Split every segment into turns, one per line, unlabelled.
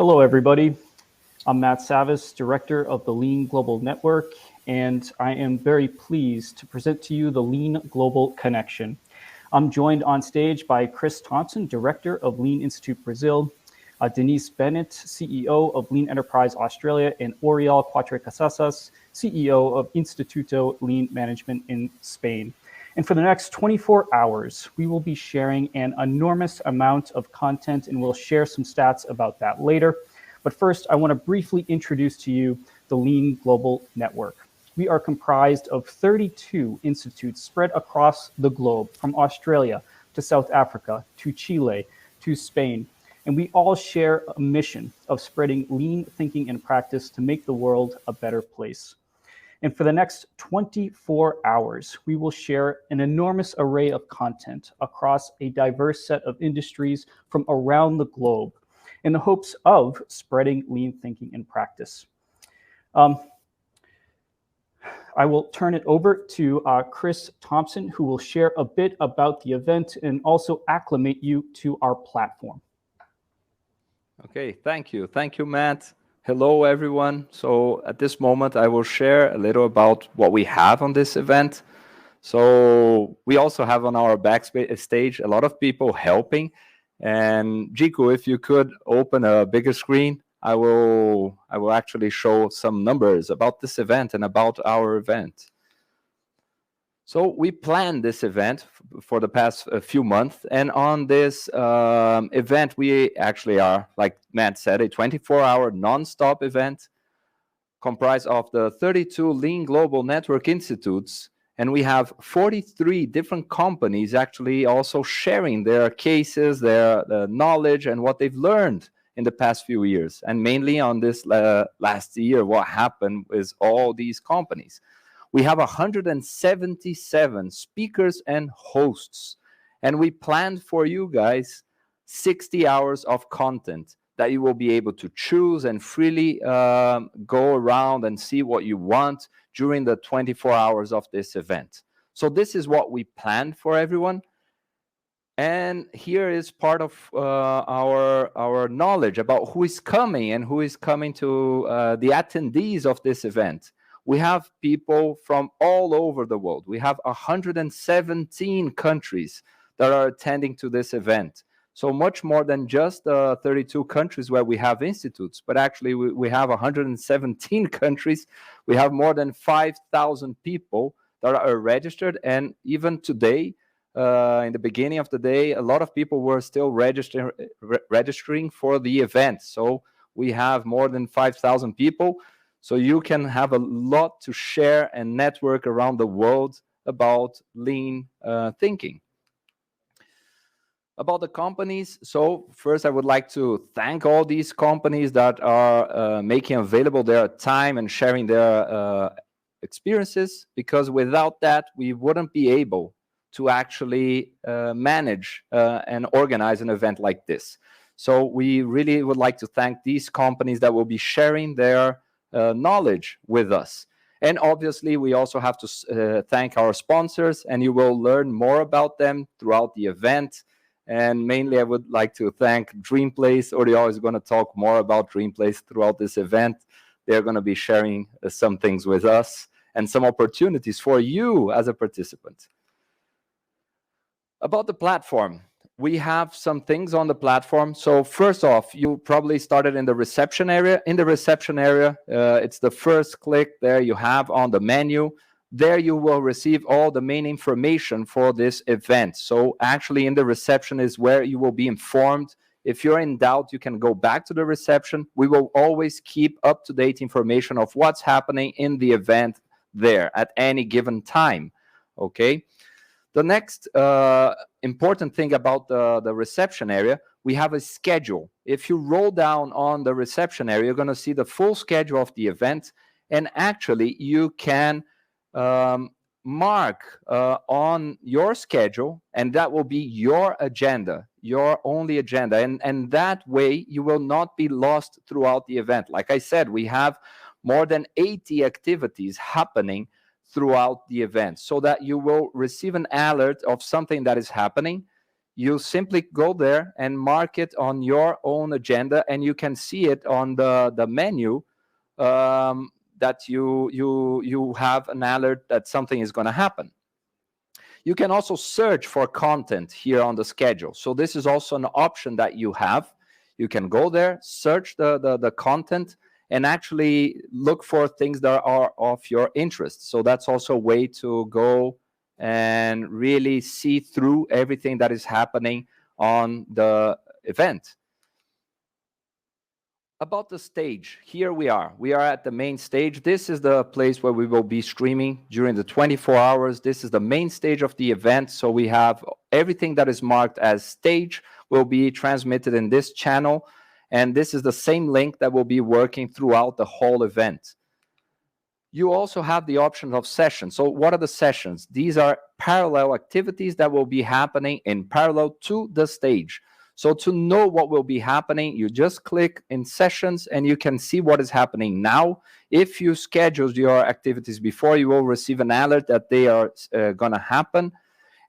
Hello, everybody. I'm Matt Savis, Director of the Lean Global Network, and I am very pleased to present to you the Lean Global Connection. I'm joined on stage by Chris Thompson, Director of Lean Institute Brazil, Denise Bennett, CEO of Lean Enterprise Australia, and Oriol Quatrecasas, CEO of Instituto Lean Management in Spain. And for the next 24 hours, we will be sharing an enormous amount of content, and we'll share some stats about that later. But first, I want to briefly introduce to you the Lean Global Network. We are comprised of 32 institutes spread across the globe, from Australia to South Africa to Chile to Spain. And we all share a mission of spreading lean thinking and practice to make the world a better place. And for the next 24 hours, we will share an enormous array of content across a diverse set of industries from around the globe in the hopes of spreading lean thinking and practice. I will turn it over to Chris Thompson, who will share a bit about the event and also acclimate you to our platform.
Okay, thank you. Thank you, Matt. Hello, everyone. So at this moment, I will share a little about what we have on this event. So we also have on our backstage a lot of people helping. And Jiku, if you could open a bigger screen, I will actually show some numbers about this event and about our event. So we planned this event for the past few months, and on this event, we actually are, like Matt said, a 24-hour non-stop event comprised of the 32 Lean Global Network Institutes, and we have 43 different companies actually also sharing their cases, their knowledge, and what they've learned in the past few years, and mainly on this last year, what happened with all these companies. We have 177 speakers and hosts, and we planned for you guys 60 hours of content that you will be able to choose and freely go around and see what you want during the 24 hours of this event. So this is what we planned for everyone. And here is part of our knowledge about who is coming and who is coming to the attendees of this event. We have people from all over the world. We have 117 countries that are attending to this event. So much more than just 32 countries where we have institutes, but actually we have 117 countries. We have more than 5,000 people that are registered. And even today, in the beginning of the day, a lot of people were still registering for the event. So we have more than 5,000 people. So you can have a lot to share and network around the world about lean thinking. About the companies, so first I would like to thank all these companies that are making available their time and sharing their experiences, because without that, we wouldn't be able to actually manage and organize an event like this. So we really would like to thank these companies that will be sharing their knowledge with us. And obviously, we also have to thank our sponsors, and you will learn more about them throughout the event. And mainly, I would like to thank DreamPlace. Oriol is going to talk more about DreamPlace throughout this event. They're going to be sharing some things with us and some opportunities for you as a participant. About the platform, we have some things on the platform. So first off, you probably started in the reception area. In the reception area, it's the first click there you have on the menu. There you will receive all the main information for this event. So actually in the reception is where you will be informed. If you're in doubt, you can go back to the reception. We will always keep up-to-date information of what's happening in the event there at any given time, okay? The next important thing about the reception area, we have a schedule. If you roll down on the reception area, you're going to see the full schedule of the event. And actually, you can mark on your schedule, and that will be your agenda, your only agenda. And that way, you will not be lost throughout the event. Like I said, we have more than 80 activities happening throughout the event, so that you will receive an alert of something that is happening. you simply go there and mark it on your own agenda, and you can see it on the menu that you have an alert that something is going to happen. You can also search for content here on the schedule. So this is also an option that you have. You can go there, search the content, and actually look for things that are of your interest. So that's also a way to go and really see through everything that is happening on the event. About the stage, here we are at the main stage. This is the place where we will be streaming during the 24 hours. This is the main stage of the event. So we have everything that is marked as stage will be transmitted in this channel, and this is the same link that will be working throughout the whole event. You also have the option of sessions. So what are the sessions? These are parallel activities that will be happening in parallel to the stage. So to know what will be happening, you just click in sessions and you can see what is happening now. If you scheduled your activities before, you will receive an alert that they are going to happen.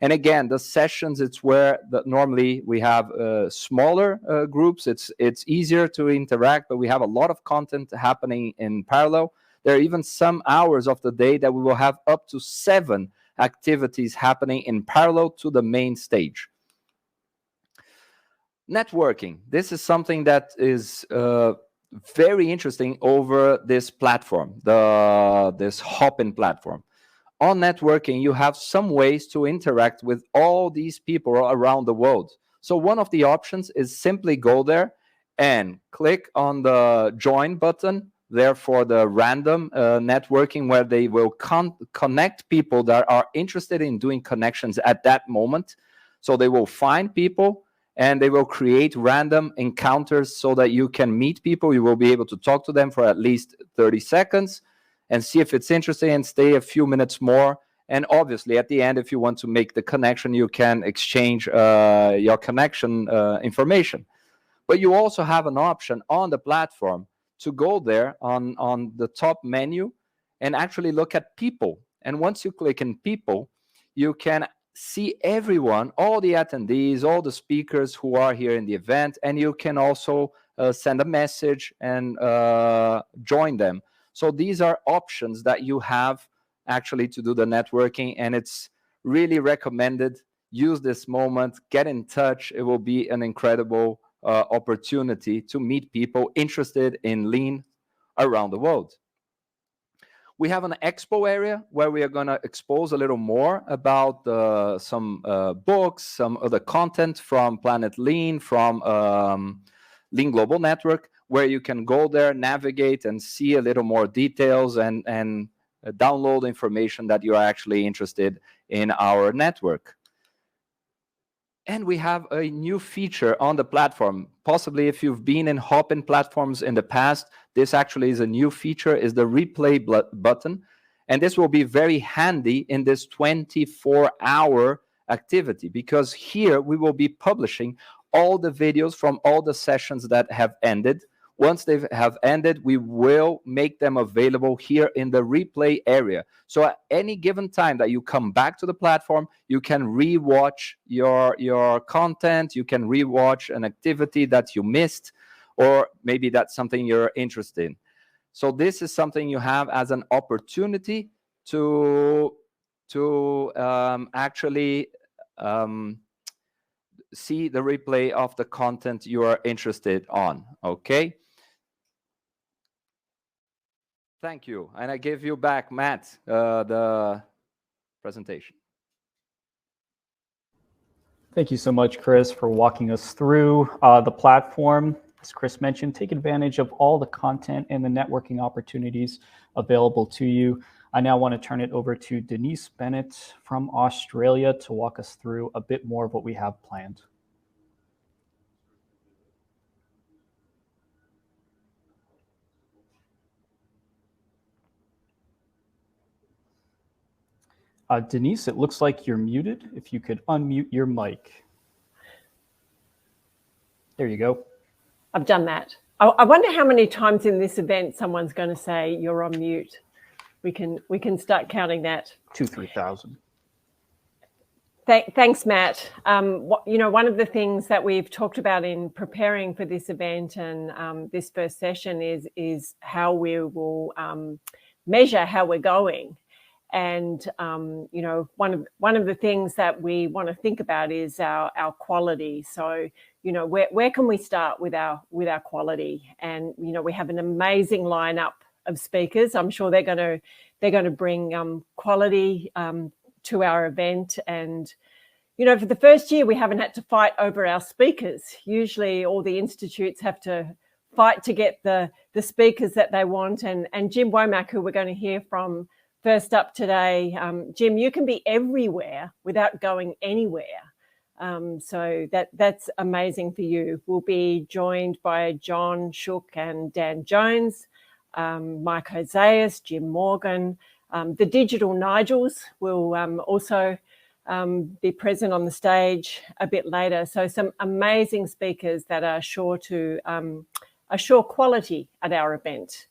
And again, the sessions, it's where normally we have smaller groups. It's easier to interact, but we have a lot of content happening in parallel. There are even some hours of the day that we will have up to 7 activities happening in parallel to the main stage. Networking. This is something that is very interesting over this platform, this Hopin platform. On networking, you have some ways to interact with all these people around the world. So one of the options is simply go there and click on the join button there for the random networking, where they will connect people that are interested in doing connections at that moment. So they will find people and they will create random encounters so that you can meet people. You will be able to talk to them for at least 30 seconds and see if it's interesting and stay a few minutes more. And obviously, at the end, if you want to make the connection, you can exchange your connection information. But you also have an option on the platform to go there on the top menu and actually look at people. And once you click in people, you can see everyone, all the attendees, all the speakers who are here in the event, and you can also send a message and join them. So these are options that you have actually to do the networking, and it's really recommended. Use this moment, get in touch. It will be an incredible opportunity to meet people interested in Lean around the world. We have an expo area where we are going to expose a little more about some books, some other content from Planet Lean, from Lean Global Network, where you can go there, navigate, and see a little more details and download information that you are actually interested in our network. And we have a new feature on the platform. Possibly if you've been in Hopin platforms in the past, this actually is a new feature, is the replay button. And this will be very handy in this 24-hour activity, because here we will be publishing all the videos from all the sessions that have ended. Once they have ended, we will make them available here in the replay area. So at any given time that you come back to the platform, you can rewatch your content, you can rewatch an activity that you missed, or maybe that's something you're interested in. So this is something you have as an opportunity to actually see the replay of the content you are interested on, okay? Thank you. And I give you back, Matt, the presentation.
Thank you so much, Chris, for walking us through the platform. As Chris mentioned, take advantage of all the content and the networking opportunities available to you. I now want to turn it over to Denise Bennett from Australia to walk us through a bit more of what we have planned. Denise, it looks like you're muted. If you could unmute your mic. There you go.
I've done that. I wonder how many times in this event someone's going to say you're on mute. We can start counting that.
2,000-3,000.
Thanks, Matt. One of the things that we've talked about in preparing for this event and this first session is how we will measure how we're going. And one of the things that we want to think about is our quality. So where can we start with our quality? And we have an amazing lineup of speakers. I'm sure they're going to bring quality to our event. And for the first year we haven't had to fight over our speakers. Usually all the institutes have to fight to get the speakers that they want. And Jim Womack, who we're going to hear from first up today, Jim, you can be everywhere without going anywhere. So that's amazing for you. We'll be joined by John Shook and Dan Jones, Mike Hoseas, Jim Morgan. The Digital Nigels will also be present on the stage a bit later. So some amazing speakers that are sure to assure quality at our event.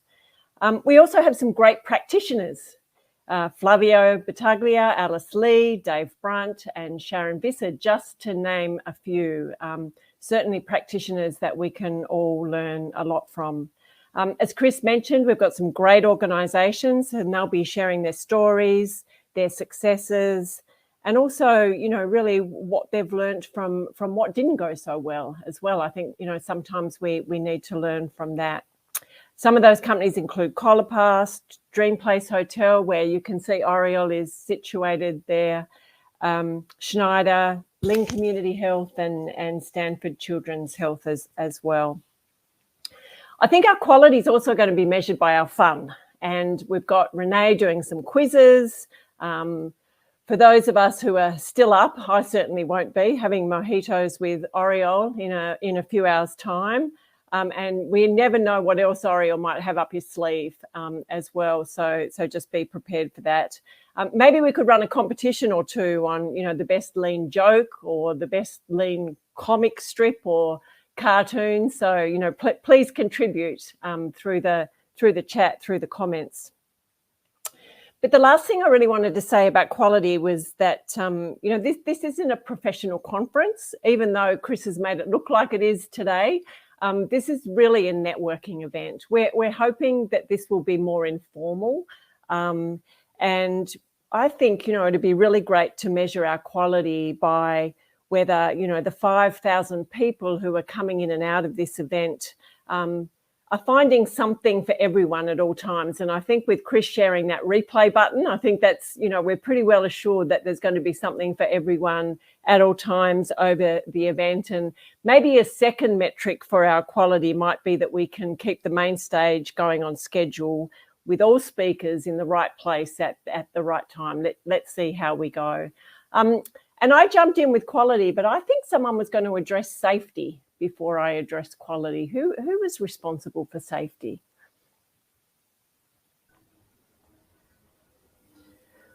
We also have some great practitioners. Flavio Battaglia, Alice Lee, Dave Brunt, and Sharon Visser, just to name a few. Certainly practitioners that we can all learn a lot from. As Chris mentioned, we've got some great organisations, and they'll be sharing their stories, their successes, and also, really what they've learned from what didn't go so well as well. I think, sometimes we need to learn from that. Some of those companies include Colopass, Dream Place Hotel, where you can see Oriel is situated there, Schneider, Ling Community Health, and Stanford Children's Health as well. I think our quality is also going to be measured by our fun. And we've got Renee doing some quizzes. For those of us who are still up, I certainly won't be, having mojitos with Oriel in a few hours' time. And we never know what else Oriel might have up his sleeve as well. So just be prepared for that. Maybe we could run a competition or two on, the best lean joke or the best lean comic strip or cartoon. So, please contribute through the chat, through the comments. But the last thing I really wanted to say about quality was that, this isn't a professional conference, even though Chris has made it look like it is today. This is really a networking event. We're hoping that this will be more informal. And I think, it'd be really great to measure our quality by whether, the 5,000 people who are coming in and out of this event are finding something for everyone at all times. And I think with Chris sharing that replay button, I think that's, we're pretty well assured that there's going to be something for everyone at all times over the event. And maybe a second metric for our quality might be that we can keep the main stage going on schedule with all speakers in the right place at the right time. Let's see how we go. And I jumped in with quality, but I think someone was going to address safety before I address quality. Who was responsible for safety?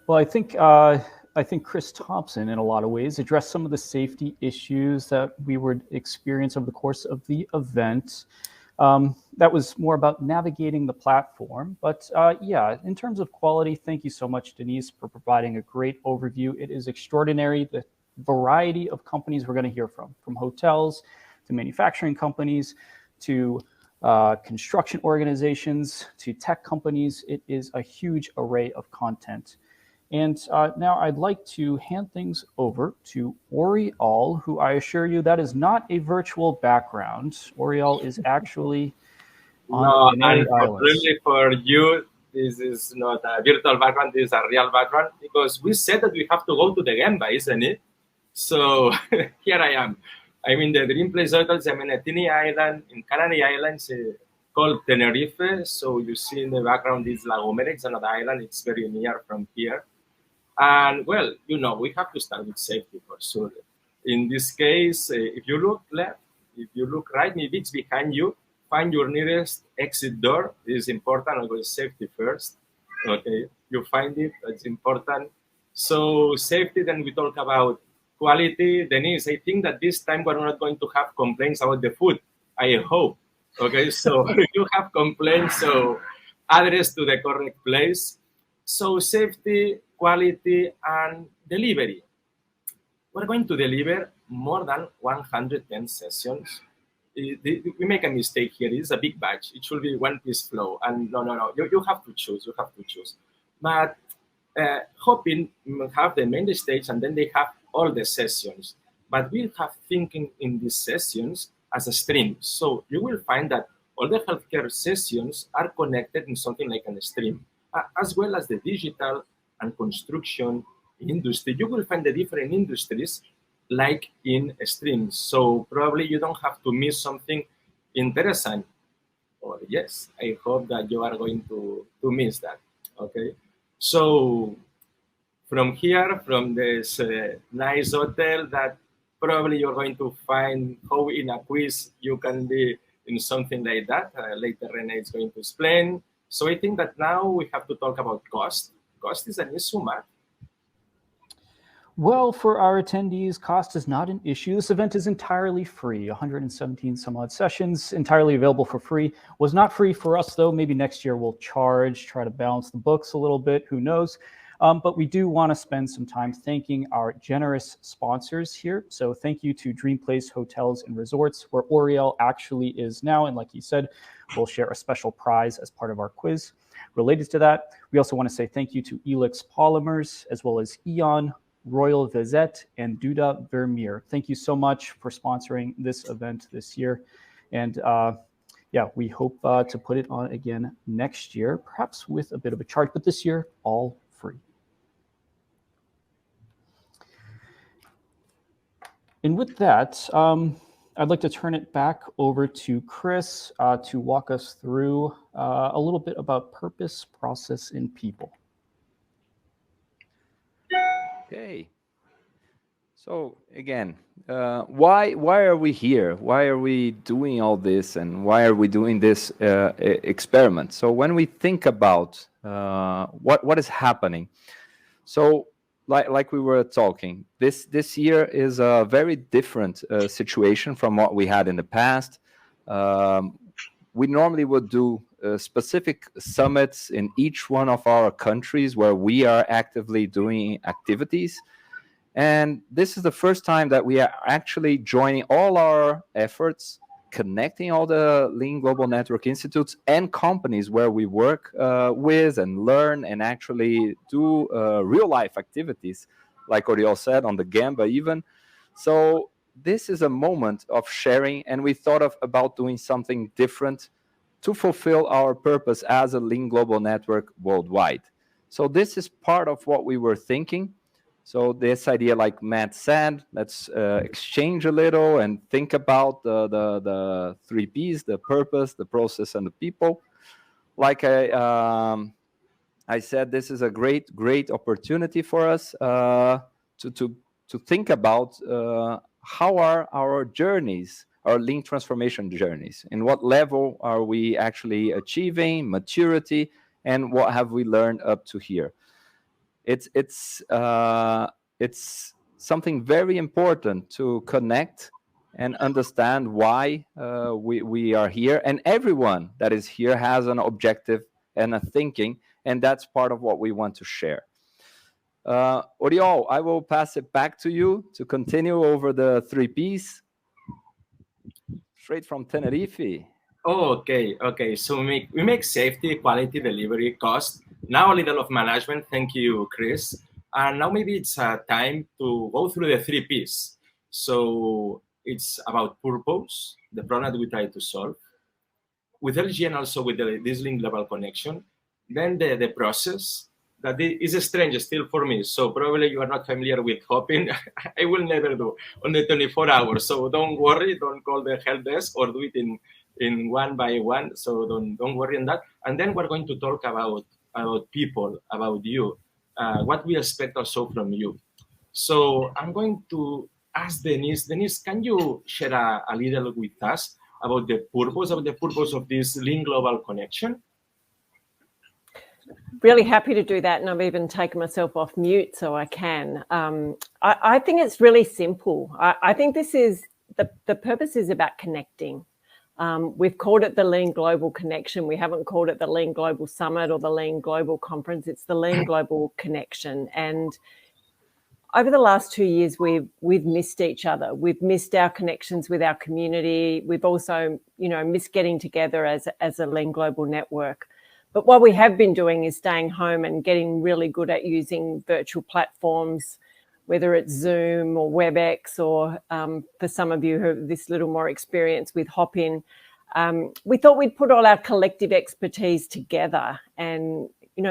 Well, I think Chris Thompson, in a lot of ways, addressed some of the safety issues that we would experience over the course of the event. That was more about navigating the platform. But yeah, in terms of quality, thank you so much, Denise, for providing a great overview. It is extraordinary, the variety of companies we're going to hear from hotels to manufacturing companies, to construction organizations, to tech companies. It is a huge array of content. And now I'd like to hand things over to Oriel, who I assure you that is not a virtual background. Oriel is actually on the Canary Islands.
Really for you, this is not a virtual background, this is a real background, because we said that we have to go to the Gemba, isn't it? So here I am. I'm in the Dream Place Hotels. I'm in a tiny island in Canary Islands called Tenerife. So you see in the background is La Gomera. It's another island. It's very near from here. And well, we have to start with safety for sure. In this case, if you look left, if you look right, maybe it's behind you. Find your nearest exit door. This is important. I'll go safety first. Okay, you find it. That's important. So safety. Then we talk about quality. Denise, I think that this time we're not going to have complaints about the food. I hope. Okay, so if you have complaints, so address to the correct place. So safety, quality, and delivery. we're going to deliver more than 110 sessions. We make a mistake here. It's a big batch. It should be one-piece flow. And no. You have to choose. You have to choose. But Hopin have the main stage, and then they have all the sessions. But we have thinking in these sessions as a stream. So you will find that all the healthcare sessions are connected in something like a stream, as well as the digital and construction industry. You will find the different industries like in streams. So probably you don't have to miss something interesting. Or yes, I hope that you are going to miss that. Okay. So from here, from this nice hotel that probably you're going to find how in a quiz you can be in something like that. Later, Renee is going to explain. So I think that now we have to talk about cost. Cost is an issue, Matt.
Well, for our attendees, cost is not an issue. This event is entirely free, 117 some odd sessions, entirely available for free. Was not free for us, though. Maybe next year we'll charge, try to balance the books a little bit, who knows. But we do want to spend some time thanking our generous sponsors here. So thank you to Dream Place Hotels and Resorts, where Oriel actually is now. And like he said, we'll share a special prize as part of our quiz. Related to that, we also want to say thank you to Elix Polymers, as well as Eon, Royal Vezet, and Duda Vermeer. Thank you so much for sponsoring this event this year. And yeah, we hope to put it on again next year, perhaps with a bit of a charge, but this year, all free. And with that, I'd like to turn it back over to Chris to walk us through a little bit about purpose, process, and people.
Okay. So again, why are we here? Why are we doing all this, and why are we doing this experiment? So when we think about what is happening, so like we were talking, this year is a very different situation from what we had in the past. We normally would do specific summits in each one of our countries where we are actively doing activities. And this is the first time that we are actually joining all our efforts, connecting all the Lean Global Network Institutes and companies where we work with and learn and actually do real-life activities, like Oriol said, on the Gamba even. So this is a moment of sharing, and we thought about doing something different to fulfill our purpose as a Lean Global Network worldwide. So this is part of what we were thinking. So this idea, like Matt said, let's exchange a little and think about the 3 Ps, the purpose, the process, and the people. Like I said, this is a great opportunity for us to think about how are our journeys, our Lean transformation journeys, and what level are we actually achieving, maturity, and what have we learned up to here. It's something very important to connect and understand why we are here, and everyone that is here has an objective and a thinking, and that's part of what we want to share. Oriol, I will pass it back to you to continue over the 3 Ps, straight from Tenerife.
Okay. So we make safety, quality, delivery, cost. Now a little of management. Thank you, Chris. And now maybe it's time to go through the 3 Ps. So it's about purpose, the problem that we try to solve. With LG and also with this Lean Global Connection. Then the process, that is strange still for me. So probably you are not familiar with Hopin. I will never do on the 24 hours. So don't worry, don't call the help desk or do it in one by one. So don't worry on that. And then we're going to talk about people, about you, what we expect also from you. So I'm going to ask Denise. Denise, can you share a little with us about the purpose of this Lean Global Connection?
Really happy to do that, and I've even taken myself off mute so I can. I think it's really simple. I think this is the purpose is about connecting. We've called it the Lean Global Connection. We haven't called it the Lean Global Summit or the Lean Global Conference. It's the Lean Global Connection. And over the last 2 years, we've missed each other. We've missed our connections with our community. We've also, missed getting together as a Lean Global Network. But what we have been doing is staying home and getting really good at using virtual platforms, whether it's Zoom or WebEx, or for some of you who have this little more experience with Hopin. We thought we'd put all our collective expertise together and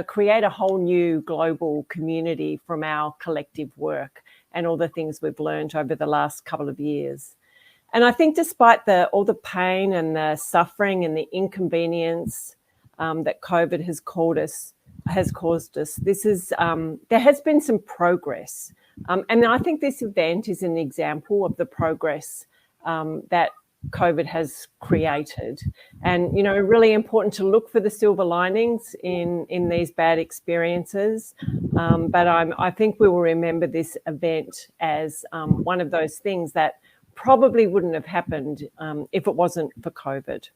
create a whole new global community from our collective work and all the things we've learned over the last couple of years. And I think despite all the pain and the suffering and the inconvenience that COVID has caused us, there has been some progress. And I think this event is an example of the progress that COVID has created, and really important to look for the silver linings in these bad experiences. But I think we will remember this event as one of those things that probably wouldn't have happened if it wasn't for COVID.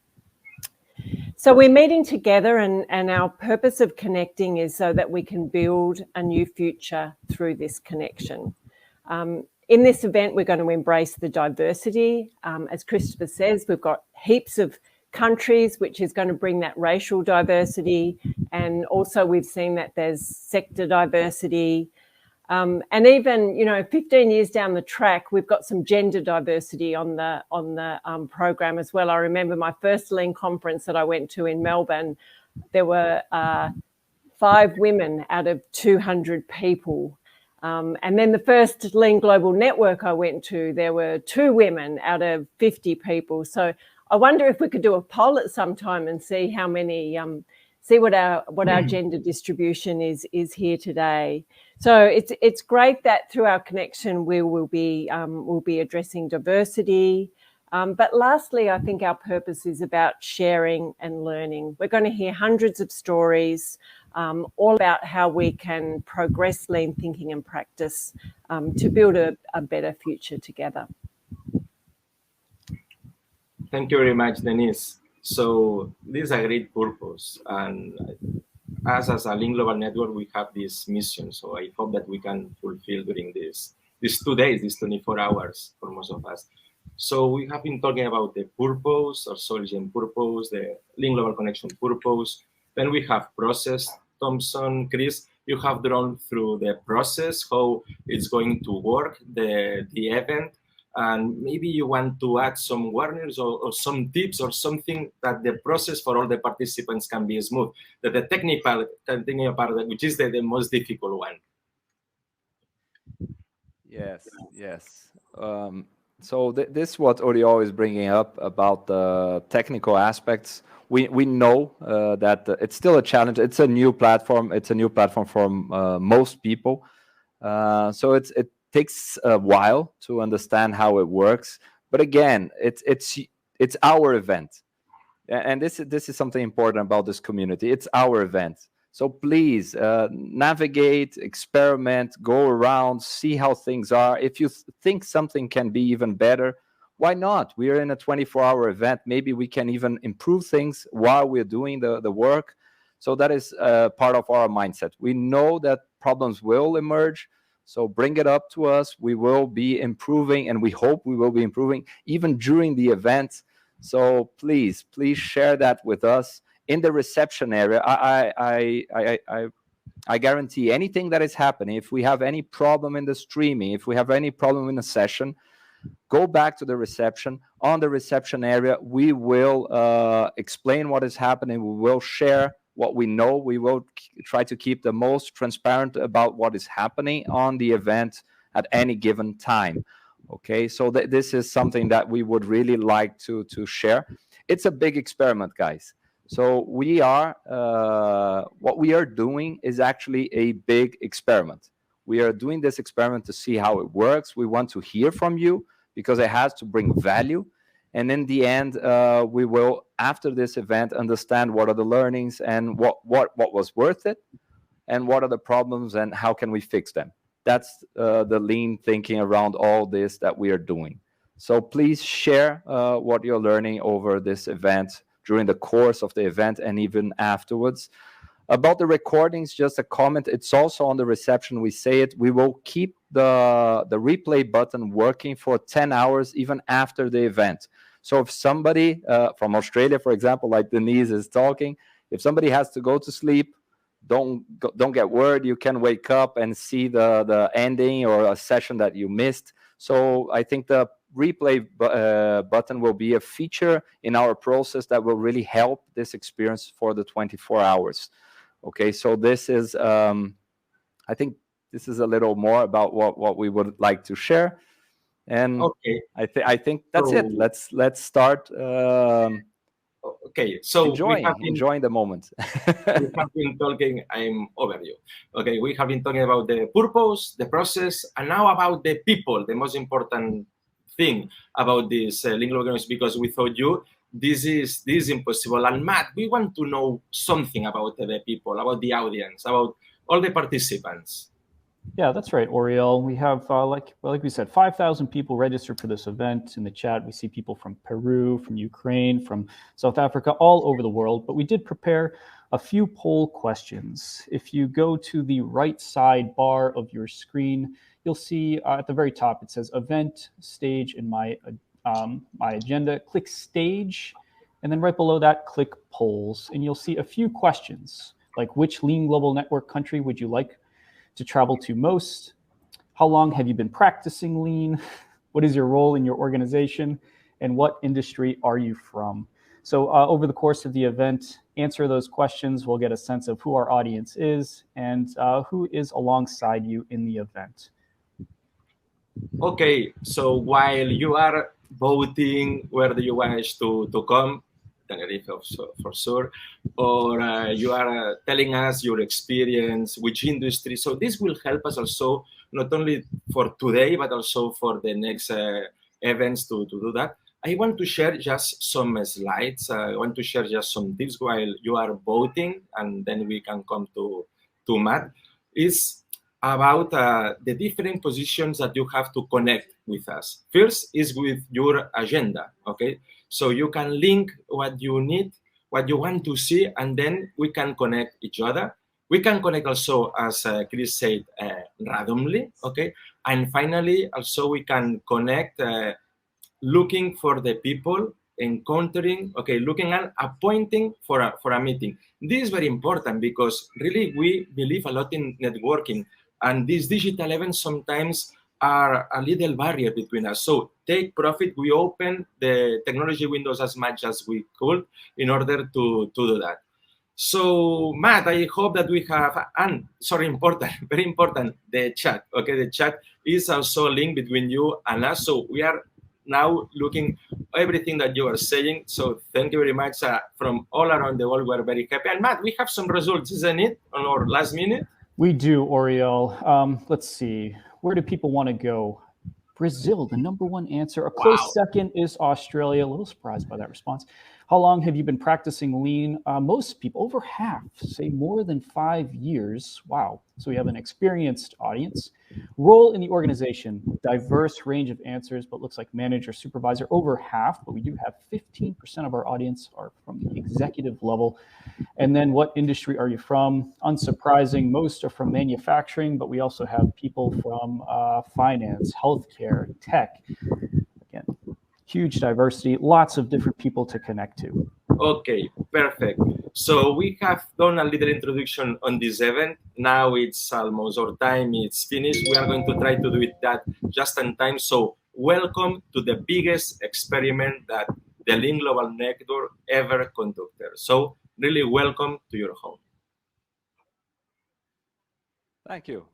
So we're meeting together, and our purpose of connecting is so that we can build a new future through this connection. In this event, we're going to embrace the diversity. As Christopher says, we've got heaps of countries, which is going to bring that racial diversity. And also we've seen that there's sector diversity. And even, 15 years down the track, we've got some gender diversity on the program as well. I remember my first Lean conference that I went to in Melbourne, there were 5 women out of 200 people. And then the first Lean Global Network I went to, there were 2 women out of 50 people. So I wonder if we could do a poll at some time and see how many, see what our gender distribution is here today. So it's great that through our connection we'll be addressing diversity. But lastly, I think our purpose is about sharing and learning. We're going to hear hundreds of stories, all about how we can progress lean thinking and practice to build a better future together.
Thank you very much, Denise. So this is a great purpose, and us as a Lean Global Network, we have this mission. So I hope that we can fulfill during these 2 days, these 24 hours for most of us. So we have been talking about the purpose, or SoilGen purpose, the Lean Global Connection purpose. Then we have process. Thompson, Chris, you have drawn through the process, how it's going to work, the event, and maybe you want to add some warnings or some tips or something that the process for all the participants can be smooth, that the technical part, which is the most difficult one.
Yes. So this is what Oriol is bringing up about the technical aspects. We know that it's still a challenge. It's a new platform. It's a new platform for most people. So it takes a while to understand how it works. But again, it's our event, and this is something important about this community. It's our event. So please navigate, experiment, go around, see how things are. If you think something can be even better, why not? We are in a 24-hour event. Maybe we can even improve things while we're doing the work. So that is part of our mindset. We know that problems will emerge. So bring it up to us. We will be improving, and we hope we will be improving even during the event. So please share that with us. In the reception area, I guarantee anything that is happening, if we have any problem in the streaming, if we have any problem in the session, go back to the reception. On the reception area, we will explain what is happening. We will share what we know. We will try to keep the most transparent about what is happening on the event at any given time. Okay, so this is something that we would really like to share. It's a big experiment, guys. So we are, what we are doing is actually a big experiment. We are doing this experiment to see how it works. We want to hear from you because it has to bring value. And in the end, we will, after this event, understand what are the learnings and what was worth it, and what are the problems and how can we fix them. That's the lean thinking around all this that we are doing. So please share what you're learning over this event, during the course of the event, and even afterwards. About the recordings, just a comment. It's also on the reception. We say it. We will keep the replay button working for 10 hours even after the event. So if somebody from Australia, for example, like Denise is talking, if somebody has to go to sleep, don't get worried. You can wake up and see the ending or a session that you missed. So I think the replay button will be a feature in our process that will really help this experience for the 24 hours. Okay, so this is, I think this is a little more about what we would like to share. And
okay,
I think that's it. Let's start
okay, so
enjoying the moment.
We have been talking, I'm over you. Okay, we have been talking about the purpose, the process, and now about the people, the most important thing about this link global economics, because without you, this is impossible. And Matt, we want to know something about the people, about the audience, about all the participants.
Yeah, that's right, Oriel. We have, like we said, 5,000 people registered for this event. In the chat, we see people from Peru, from Ukraine, from South Africa, all over the world. But we did prepare a few poll questions. If you go to the right side bar of your screen, you'll see at the very top, it says event, stage, and my agenda. Click stage, and then right below that, click polls. And you'll see a few questions, like which Lean Global Network country would you like to travel to most? How long have you been practicing Lean? What is your role in your organization? And what industry are you from? So over the course of the event, answer those questions. We'll get a sense of who our audience is and who is alongside you in the event.
Okay, so while you are voting where do you wish to come, Tenerife for sure, or you are telling us your experience, which industry. So this will help us also, not only for today, but also for the next events to do that. I want to share just some slides. I want to share just some tips while you are voting, and then we can come to Matt. It's about the different positions that you have to connect with us. First is with your agenda, okay? So you can link what you need, what you want to see, and then we can connect each other. We can connect also, as Chris said, randomly, okay? And finally, also we can connect looking for the people, encountering, okay, looking at appointing for a meeting. This is very important because really we believe a lot in networking, and these digital events sometimes are a little barrier between us. So take profit. We open the technology windows as much as we could in order to do that. So Matt, I hope that we have, and sorry, important, very important, the chat. Okay, the chat is also a link between you and us. So we are now looking everything that you are saying. So thank you very much from all around the world. We're very happy. And Matt, we have some results, isn't it, on our last minute?
We do, Oriel. Let's see. Where do people want to go? Brazil, the #1 answer. A close second is Australia. A little surprised by that response. How long have you been practicing Lean? Most people, over half, say more than 5 years. Wow. So we have an experienced audience. Role in the organization, diverse range of answers, but looks like manager, supervisor, over half. But we do have 15% of our audience are from the executive level. And then what industry are you from? Unsurprising, most are from manufacturing, but we also have people from finance, healthcare, tech. Again, huge diversity, lots of different people to connect to.
Okay, perfect. So we have done a little introduction on this event. Now it's almost our time, it's finished. We are going to try to do it that just in time. So welcome to the biggest experiment that the Lean Global Network ever conducted. So really welcome to your home.
Thank you.